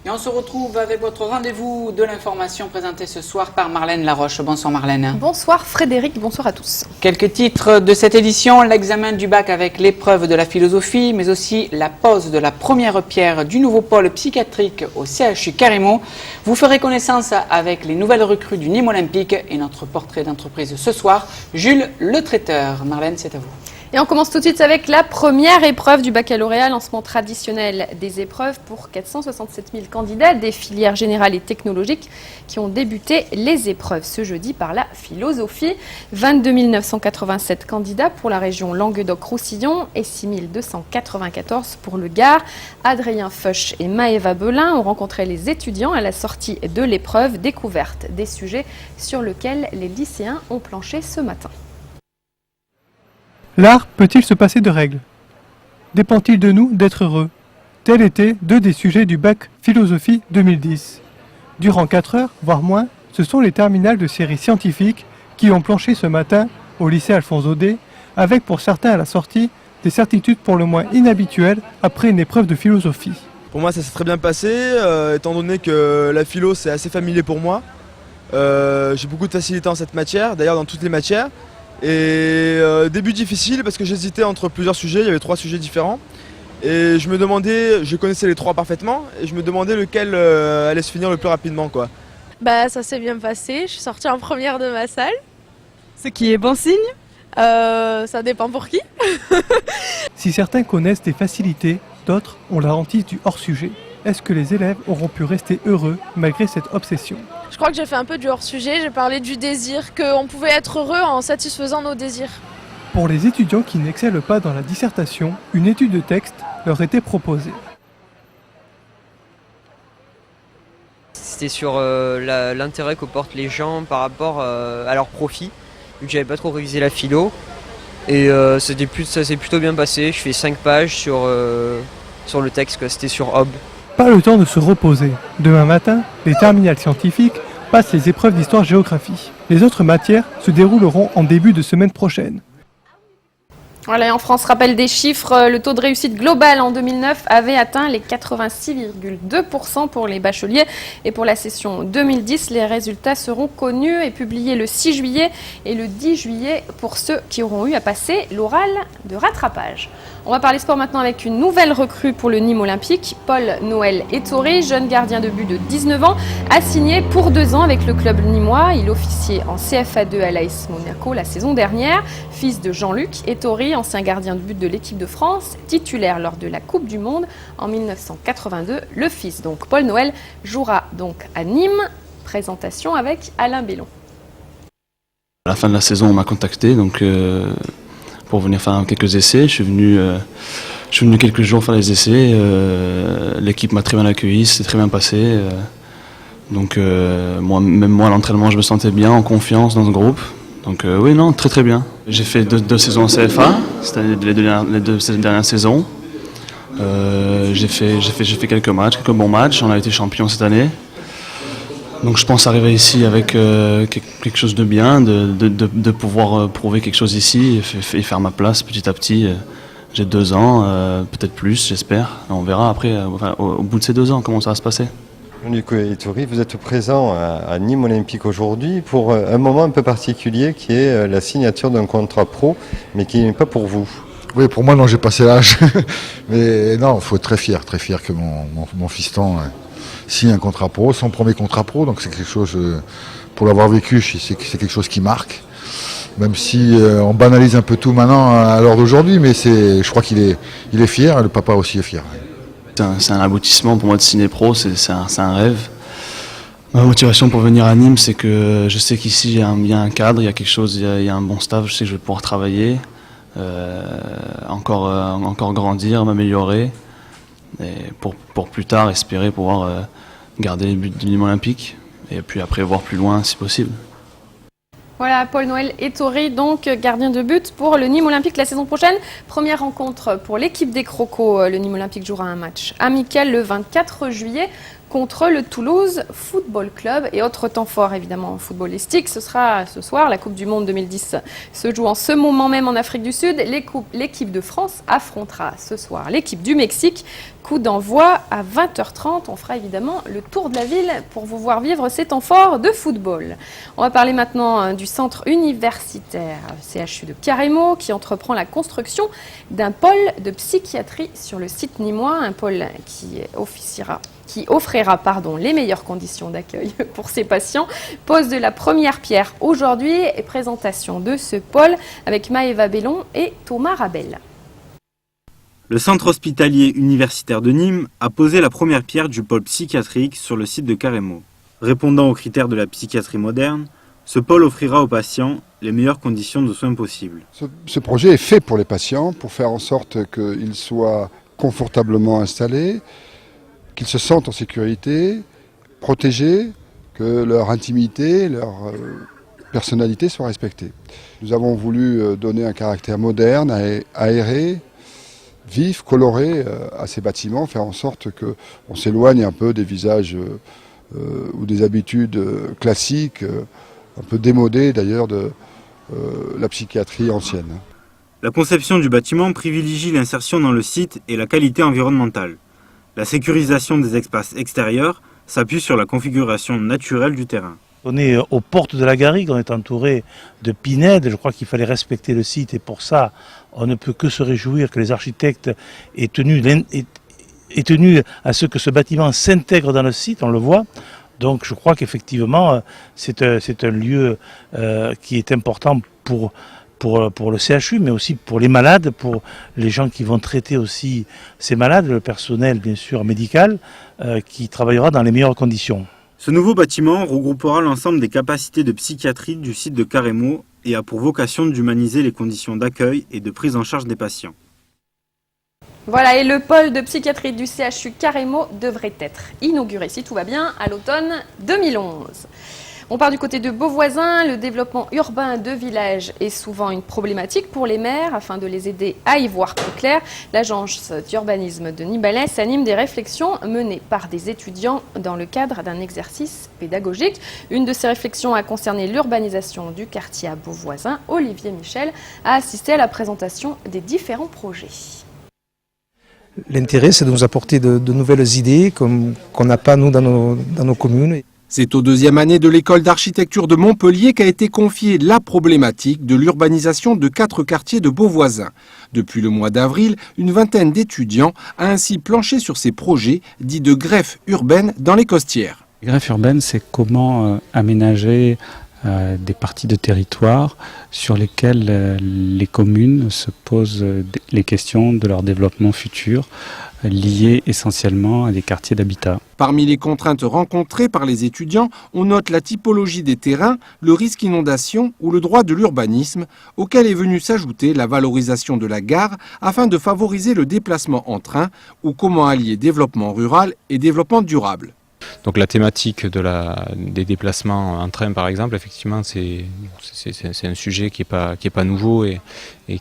Et on se retrouve avec votre rendez-vous de l'information présenté ce soir par Marlène Laroche. Bonsoir Marlène. Bonsoir Frédéric, bonsoir à tous. Quelques titres de cette édition, l'examen du bac avec l'épreuve de la philosophie, mais aussi la pose de la première pierre du nouveau pôle psychiatrique au CHU Carimo. Vous ferez connaissance avec les nouvelles recrues du Nîmes Olympique et notre portrait d'entreprise ce soir, Jules Le Traiteur. Marlène, c'est à vous. Et on commence tout de suite avec la première épreuve du baccalauréat, lancement traditionnel des épreuves pour 467 000 candidats des filières générales et technologiques qui ont débuté les épreuves ce jeudi par la philosophie. 22 987 candidats pour la région Languedoc-Roussillon et 6 294 pour le Gard. Adrien Feuch et Maëva Belin ont rencontré les étudiants à la sortie de l'épreuve, découverte des sujets sur lesquels les lycéens ont planché ce matin. L'art peut-il se passer de règles? Dépend-il de nous d'être heureux? Tels étaient deux des sujets du bac philosophie 2010. Durant 4 heures, voire moins, ce sont les terminales de série scientifique qui ont planché ce matin au lycée Alphonse Daudet, avec pour certains à la sortie des certitudes pour le moins inhabituelles après une épreuve de philosophie. Pour moi ça s'est très bien passé, étant donné que la philo c'est assez familier pour moi. J'ai beaucoup de facilité en cette matière, d'ailleurs dans toutes les matières. Et début difficile parce que j'hésitais entre plusieurs sujets, il y avait 3 sujets différents. Et je me demandais, je connaissais les 3 parfaitement, et je me demandais lequel allait se finir le plus rapidement, quoi. Bah ça s'est bien passé, je suis sortie en première de ma salle. Ce qui est bon signe. Ça dépend pour qui. Si certains connaissent des facilités, d'autres ont la hantise du hors-sujet. Est-ce que les élèves auront pu rester heureux malgré cette obsession? Je crois que j'ai fait un peu du hors-sujet, j'ai parlé du désir, qu'on pouvait être heureux en satisfaisant nos désirs. Pour les étudiants qui n'excellent pas dans la dissertation, une étude de texte leur était proposée. C'était sur l'intérêt que portent les gens par rapport à leur profit, vu que j'avais pas trop révisé la philo. Et ça s'est plutôt bien passé, je fais 5 pages sur le texte, c'était sur Hobbes. Pas le temps de se reposer. Demain matin, les terminales scientifiques passent les épreuves d'histoire-géographie. Les autres matières se dérouleront en début de semaine prochaine. Voilà, et en France, rappel des chiffres, le taux de réussite global en 2009 avait atteint les 86,2% pour les bacheliers. Et pour la session 2010, les résultats seront connus et publiés le 6 juillet et le 10 juillet pour ceux qui auront eu à passer l'oral de rattrapage. On va parler sport maintenant avec une nouvelle recrue pour le Nîmes Olympique. Paul-Noël Ettori, jeune gardien de but de 19 ans, a signé pour 2 ans avec le club nîmois. Il officiait en CFA2 à l'AS Monaco la saison dernière. Fils de Jean-Luc Ettori, ancien gardien de but de l'équipe de France, titulaire lors de la Coupe du Monde en 1982. Le fils, donc Paul Noël, jouera donc à Nîmes. Présentation avec Alain Bellon. À la fin de la saison, on m'a contacté pour venir faire quelques essais. Je suis venu quelques jours faire les essais. L'équipe m'a très bien accueilli, c'est très bien passé. Même moi, à l'entraînement, je me sentais bien, en confiance dans ce groupe. Donc oui, non, très très bien. J'ai fait deux saisons en CFA, c'était les deux dernières saisons. J'ai fait quelques bons matchs, on a été champion cette année. Donc je pense arriver ici avec quelque chose de bien, de pouvoir prouver quelque chose ici et faire ma place petit à petit. J'ai 2 ans, peut-être plus, j'espère. On verra après, au bout de ces 2 ans, comment ça va se passer. Nico Ettori, vous êtes présent à Nîmes Olympique aujourd'hui pour un moment un peu particulier qui est la signature d'un contrat pro, mais qui n'est pas pour vous. Oui, pour moi, non, j'ai passé l'âge. Mais non, il faut être très fier que mon fiston signe un contrat pro, son premier contrat pro. Donc c'est quelque chose, pour l'avoir vécu, c'est quelque chose qui marque. Même si on banalise un peu tout maintenant à l'heure d'aujourd'hui, mais je crois qu'il est fier, et le papa aussi est fier. C'est un aboutissement pour moi de signer pro, c'est un rêve. Ma motivation pour venir à Nîmes, c'est que je sais qu'ici il y a un cadre, il y a quelque chose, il y a un bon staff, je sais que je vais pouvoir travailler, encore grandir, m'améliorer, et pour plus tard espérer pouvoir garder les buts du Nîmes Olympique, et puis après voir plus loin si possible. Voilà, Paul-Noël Ettori, donc gardien de but pour le Nîmes Olympique la saison prochaine. Première rencontre pour l'équipe des Crocos. Le Nîmes Olympique jouera un match amical le 24 juillet contre le Toulouse Football Club. Et autre temps fort, évidemment, footballistique, ce sera ce soir. La Coupe du Monde 2010 se joue en ce moment même en Afrique du Sud. L'équipe de France affrontera ce soir l'équipe du Mexique. Coup d'envoi à 20h30. On fera évidemment le tour de la ville pour vous voir vivre ces temps forts de football. On va parler maintenant du centre universitaire CHU de Carrémaux qui entreprend la construction d'un pôle de psychiatrie sur le site nîmois. Un pôle qui offrira les meilleures conditions d'accueil pour ses patients. Pose de la première pierre aujourd'hui et présentation de ce pôle avec Maëva Bellon et Thomas Rabel. Le centre hospitalier universitaire de Nîmes a posé la première pierre du pôle psychiatrique sur le site de Carrémaux. Répondant aux critères de la psychiatrie moderne, ce pôle offrira aux patients les meilleures conditions de soins possibles. Ce projet est fait pour les patients, pour faire en sorte qu'ils soient confortablement installés, qu'ils se sentent en sécurité, protégés, que leur intimité, leur personnalité soient respectées. Nous avons voulu donner un caractère moderne, aéré, vif, coloré à ces bâtiments, faire en sorte qu'on s'éloigne un peu des visages ou des habitudes classiques, un peu démodées d'ailleurs de la psychiatrie ancienne. La conception du bâtiment privilégie l'insertion dans le site et la qualité environnementale. La sécurisation des espaces extérieurs s'appuie sur la configuration naturelle du terrain. On est aux portes de la garrigue, on est entouré de pinèdes, je crois qu'il fallait respecter le site et pour ça on ne peut que se réjouir que les architectes aient tenu à ce que ce bâtiment s'intègre dans le site, on le voit. Donc je crois qu'effectivement c'est un lieu qui est important pour le CHU, mais aussi pour les malades, pour les gens qui vont traiter aussi ces malades, le personnel bien sûr médical, qui travaillera dans les meilleures conditions. Ce nouveau bâtiment regroupera l'ensemble des capacités de psychiatrie du site de Carrémaux et a pour vocation d'humaniser les conditions d'accueil et de prise en charge des patients. Voilà, et le pôle de psychiatrie du CHU Carrémaux devrait être inauguré, si tout va bien, à l'automne 2011. On part du côté de Beauvoisin. Le développement urbain de villages est souvent une problématique pour les maires. Afin de les aider à y voir plus clair, l'agence d'urbanisme de Nîmes-Balès anime des réflexions menées par des étudiants dans le cadre d'un exercice pédagogique. Une de ces réflexions a concerné l'urbanisation du quartier à Beauvoisin. Olivier Michel a assisté à la présentation des différents projets. L'intérêt, c'est de nous apporter de nouvelles idées qu'on n'a pas, nous, dans nos communes. C'est aux deuxième année de l'école d'architecture de Montpellier qu'a été confiée la problématique de l'urbanisation de 4 quartiers de Beauvoisin. Depuis le mois d'avril, une vingtaine d'étudiants a ainsi planché sur ces projets dits de greffe urbaine dans les Costières. La greffe urbaine, c'est comment aménager des parties de territoire sur lesquelles les communes se posent les questions de leur développement futur, liées essentiellement à des quartiers d'habitat. Parmi les contraintes rencontrées par les étudiants, on note la typologie des terrains, le risque inondation ou le droit de l'urbanisme, auquel est venue s'ajouter la valorisation de la gare afin de favoriser le déplacement en train ou comment allier développement rural et développement durable. Donc la thématique des déplacements en train par exemple, effectivement c'est un sujet qui est pas nouveau et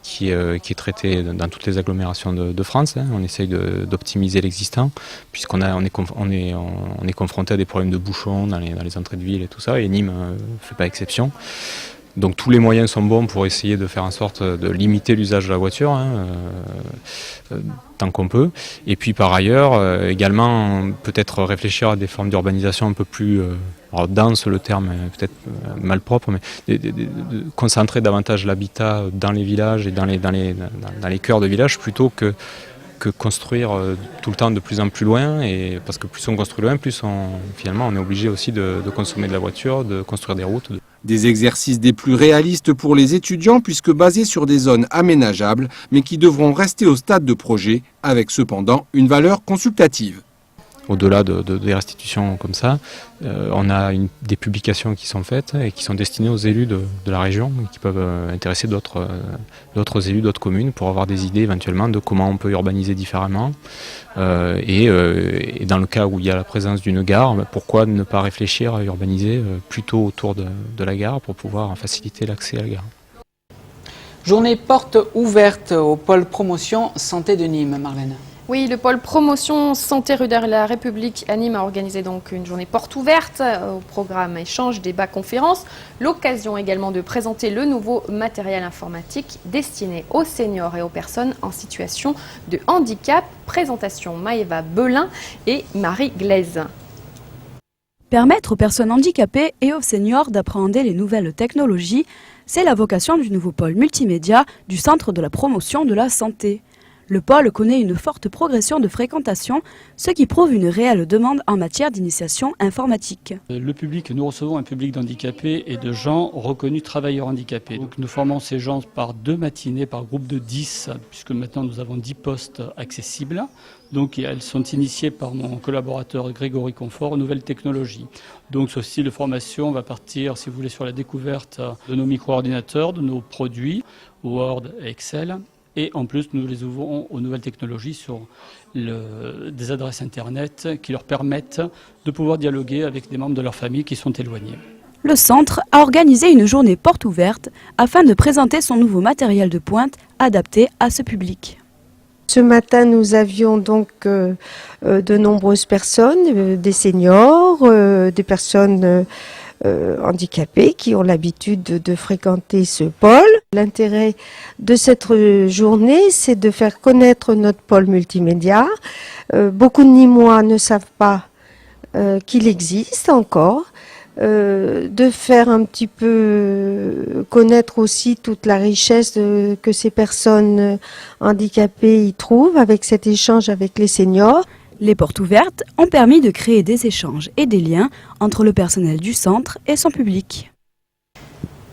qui est traité dans toutes les agglomérations de France. On essaye d'optimiser l'existant puisqu'on est confronté à des problèmes de bouchons dans les entrées de ville et tout ça, et Nîmes ne fait pas exception. Donc tous les moyens sont bons pour essayer de faire en sorte de limiter l'usage de la voiture, tant qu'on peut. Et puis par ailleurs, également peut-être réfléchir à des formes d'urbanisation un peu plus dense, le terme est peut-être malpropre, mais de concentrer davantage l'habitat dans les villages et dans les cœurs de villages plutôt que construire tout le temps de plus en plus loin, et parce que plus on construit loin, plus finalement on est obligé aussi de consommer de la voiture, de construire des routes. Des exercices des plus réalistes pour les étudiants puisque basés sur des zones aménageables mais qui devront rester au stade de projet avec cependant une valeur consultative. Au-delà des restitutions comme ça, on a des publications qui sont faites et qui sont destinées aux élus de la région, qui peuvent intéresser d'autres élus, d'autres communes, pour avoir des idées éventuellement de comment on peut urbaniser différemment. Et dans le cas où il y a la présence d'une gare, pourquoi ne pas réfléchir à urbaniser plutôt autour de la gare pour pouvoir faciliter l'accès à la gare. Journée porte ouverte au pôle promotion santé de Nîmes, Marlène. Oui, le pôle promotion santé rue de la République à Nîmes a organisé donc une journée porte ouverte au programme échange, débat, conférence. L'occasion également de présenter le nouveau matériel informatique destiné aux seniors et aux personnes en situation de handicap. Présentation Maëva Belin et Marie Glaise. Permettre aux personnes handicapées et aux seniors d'appréhender les nouvelles technologies, c'est la vocation du nouveau pôle multimédia du Centre de la promotion de la santé. Le pôle connaît une forte progression de fréquentation, ce qui prouve une réelle demande en matière d'initiation informatique. Le public, nous recevons un public d'handicapés et de gens reconnus travailleurs handicapés. Donc nous formons ces gens par 2 matinées, par groupe de 10, puisque maintenant nous avons 10 postes accessibles. Donc elles sont initiées par mon collaborateur Grégory Confort aux nouvelles technologies. Donc ce style de formation va partir, si vous voulez, sur la découverte de nos micro-ordinateurs, de nos produits, Word et Excel. Et en plus, nous les ouvrons aux nouvelles technologies sur des adresses Internet qui leur permettent de pouvoir dialoguer avec des membres de leur famille qui sont éloignés. Le centre a organisé une journée porte ouverte afin de présenter son nouveau matériel de pointe adapté à ce public. Ce matin, nous avions donc de nombreuses personnes, des seniors, des personnes handicapés qui ont l'habitude de fréquenter ce pôle. L'intérêt de cette journée, c'est de faire connaître notre pôle multimédia. Beaucoup de Nîmois ne savent pas qu'il existe encore. De faire un petit peu connaître aussi toute la richesse que ces personnes handicapées y trouvent avec cet échange avec les seniors. Les portes ouvertes ont permis de créer des échanges et des liens entre le personnel du centre et son public.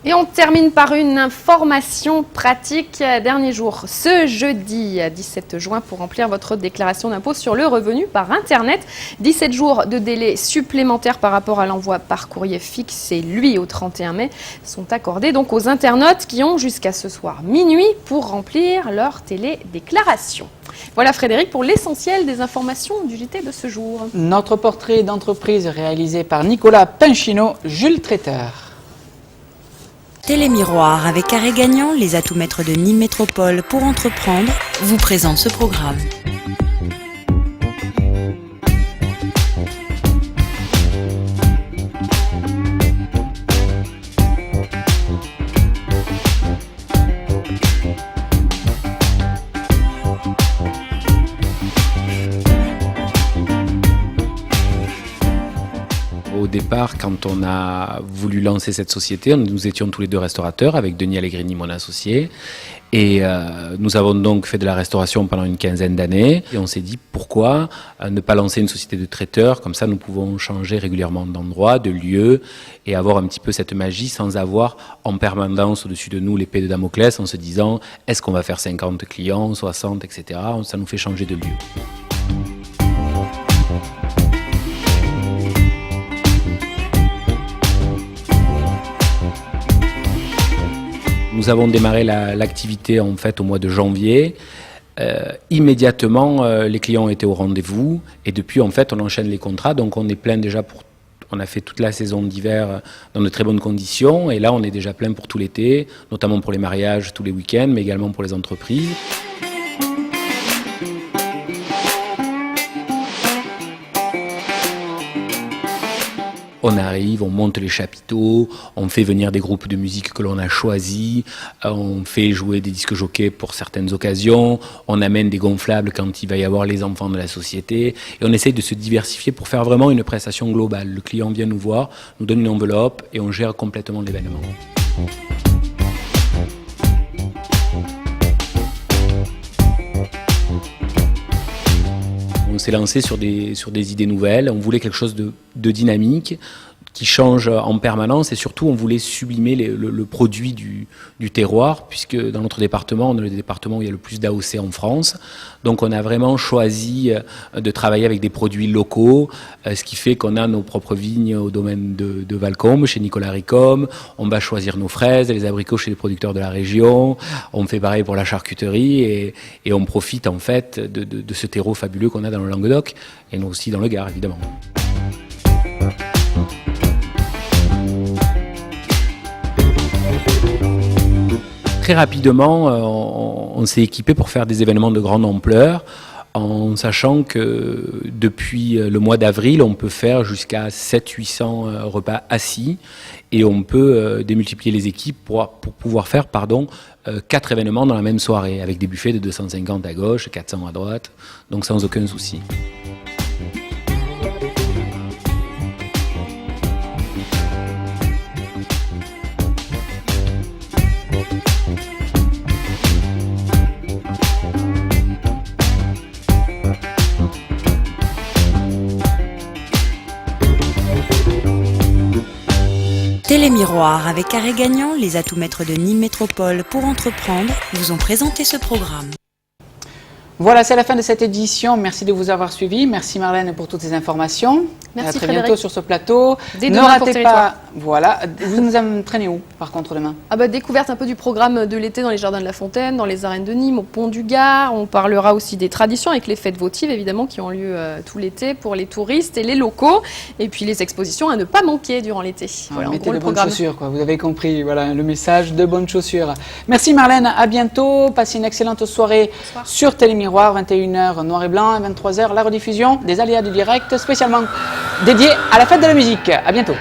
Et on termine par une information pratique. Dernier jour, ce jeudi 17 juin, pour remplir votre déclaration d'impôt sur le revenu par Internet. 17 jours de délai supplémentaires par rapport à l'envoi par courrier fixé, lui, au 31 mai, sont accordés donc aux internautes qui ont jusqu'à ce soir minuit pour remplir leur télédéclaration. Voilà Frédéric pour l'essentiel des informations du JT de ce jour. Notre portrait d'entreprise réalisé par Nicolas Pinchino, Jules Traiteur. Télémiroir avec Carré Gagnant, les atouts maîtres de Nîmes Métropole pour entreprendre, vous présente ce programme. Au départ, quand on a voulu lancer cette société, nous étions tous les deux restaurateurs avec Denis Allegrini, mon associé. Et nous avons donc fait de la restauration pendant une quinzaine d'années. Et on s'est dit pourquoi ne pas lancer une société de traiteurs. Comme ça, nous pouvons changer régulièrement d'endroit, de lieu et avoir un petit peu cette magie sans avoir en permanence au-dessus de nous l'épée de Damoclès en se disant est-ce qu'on va faire 50 clients, 60, etc. Ça nous fait changer de lieu. Nous avons démarré l'activité en fait au mois de janvier. Immédiatement, les clients ont été au rendez-vous et depuis en fait on enchaîne les contrats. Donc on est plein déjà on a fait toute la saison d'hiver dans de très bonnes conditions et là on est déjà plein pour tout l'été, notamment pour les mariages tous les week-ends, mais également pour les entreprises. On arrive, on monte les chapiteaux, on fait venir des groupes de musique que l'on a choisis, on fait jouer des disques jockeys pour certaines occasions, on amène des gonflables quand il va y avoir les enfants de la société et on essaye de se diversifier pour faire vraiment une prestation globale. Le client vient nous voir, nous donne une enveloppe et on gère complètement l'événement. On s'est lancé sur des idées nouvelles, on voulait quelque chose de dynamique, qui change en permanence et surtout on voulait sublimer le produit du terroir puisque dans notre département, on est le département où il y a le plus d'AOC en France. Donc on a vraiment choisi de travailler avec des produits locaux, ce qui fait qu'on a nos propres vignes au domaine de Valcombe, chez Nicolas Ricom. On va choisir nos fraises, les abricots chez les producteurs de la région. On fait pareil pour la charcuterie et on profite en fait de ce terreau fabuleux qu'on a dans le Languedoc et nous aussi dans le Gard évidemment. Très rapidement, on s'est équipé pour faire des événements de grande ampleur. en sachant que depuis le mois d'avril, on peut faire jusqu'à 700-800 repas assis et on peut démultiplier les équipes pour pouvoir faire 4 événements dans la même soirée avec des buffets de 250 à gauche, 400 à droite, donc sans aucun souci. Télémiroir avec Carré Gagnant, les atouts maîtres de Nîmes Métropole pour entreprendre vous ont présenté ce programme. Voilà, c'est la fin de cette édition. Merci de vous avoir suivis. Merci Marlène pour toutes ces informations. Merci à très Frédéric. bientôt sur ce plateau. Dès Ne demain pour ratez Territoire. pas. Voilà. Vous nous entraînez où, par contre, demain? Découverte un peu du programme de l'été dans les Jardins de la Fontaine, dans les arènes de Nîmes, au Pont du Gard. On parlera aussi des traditions avec les fêtes votives, évidemment, qui ont lieu tout l'été pour les touristes et les locaux. Et puis les expositions à ne pas manquer durant l'été. Voilà, en mettez gros, de le bonnes programme. chaussures, quoi. Vous avez compris. Voilà le message, de bonnes chaussures. Merci Marlène. À bientôt. Passez une excellente soirée sur Télémiroir, 21h noir et blanc, 23h la rediffusion des aléas du direct, spécialement dédiée à la fête de la musique. À bientôt.